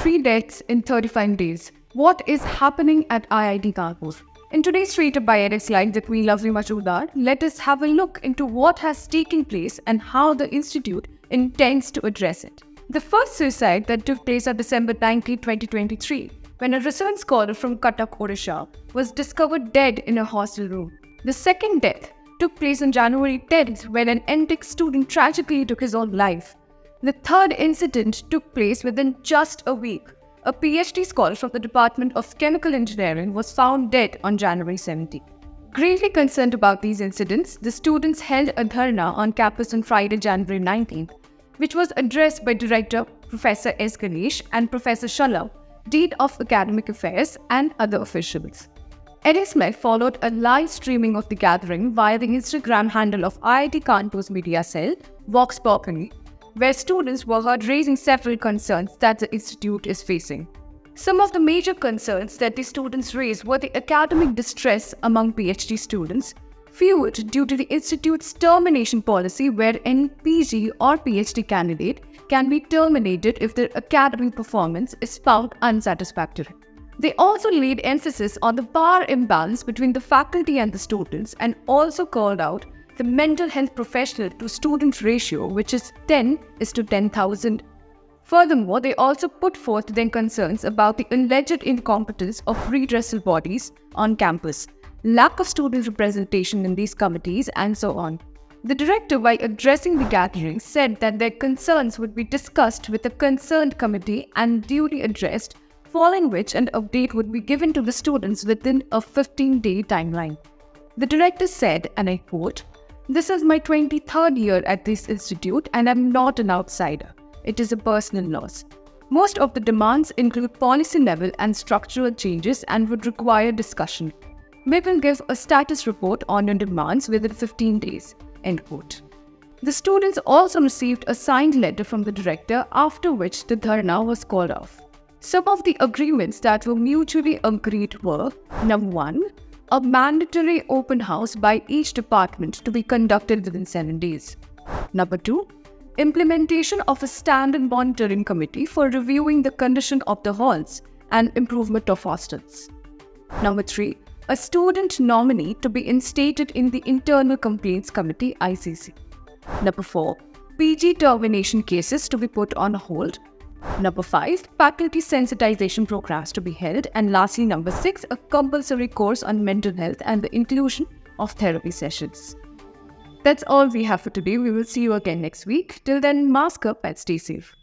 3 deaths in 35 days. What is happening at IIT Kanpur? In today's Read by Yadav slide that we lovely Majumdar, let us have a look into what has taken place and how the institute intends to address it. The first suicide that took place on December 19, 2023, when a research scholar from Cuttack, Odisha, was discovered dead in a hostel room. The second death took place on January 10th, when an NTech student tragically took his own life. The third incident took place within just a week. A PhD scholar from the Department of Chemical Engineering was found dead on January 17. Gravely concerned about these incidents, the students held a dharna on campus on Friday, January 19th, which was addressed by Director Professor S. Ganesh and Professor Shala, Dean of Academic Affairs, and other officials. NSMEC followed a live streaming of the gathering via the Instagram handle of IIT Kanpur's media cell, Vox Populi, where students were heard raising several concerns that the institute is facing. Some of the major concerns that the students raised were the academic distress among PhD students, fueled due to the institute's termination policy wherein PG or PhD candidate can be terminated if their academic performance is found unsatisfactory. They also laid emphasis on the power imbalance between the faculty and the students, and also called out the mental health professional to student ratio, which is 10:10,000. Furthermore, they also put forth their concerns about the alleged incompetence of redressal bodies on campus, lack of student representation in these committees, and so on. The director, while addressing the gathering, said that their concerns would be discussed with the concerned committee and duly addressed, following which an update would be given to the students within a 15-day timeline. The director said, and I quote, "This is my 23rd year at this institute and I'm not an outsider. It is a personal loss. Most of the demands include policy level and structural changes and would require discussion. We will give a status report on your demands within 15 days." End quote. The students also received a signed letter from the director, after which the dharna was called off. Some of the agreements that were mutually agreed were: number 1, a mandatory open house by each department to be conducted within 7 days. Number 2, implementation of a standard monitoring committee for reviewing the condition of the halls and improvement of hostels. Number 3, a student nominee to be instated in the Internal Complaints Committee ICC. Number 4, PG termination cases to be put on hold. Number 5, faculty sensitization programs to be held. And lastly, number 6, a compulsory course on mental health and the inclusion of therapy sessions. That's all we have for today. We will see you again next week. Till then, mask up and stay safe.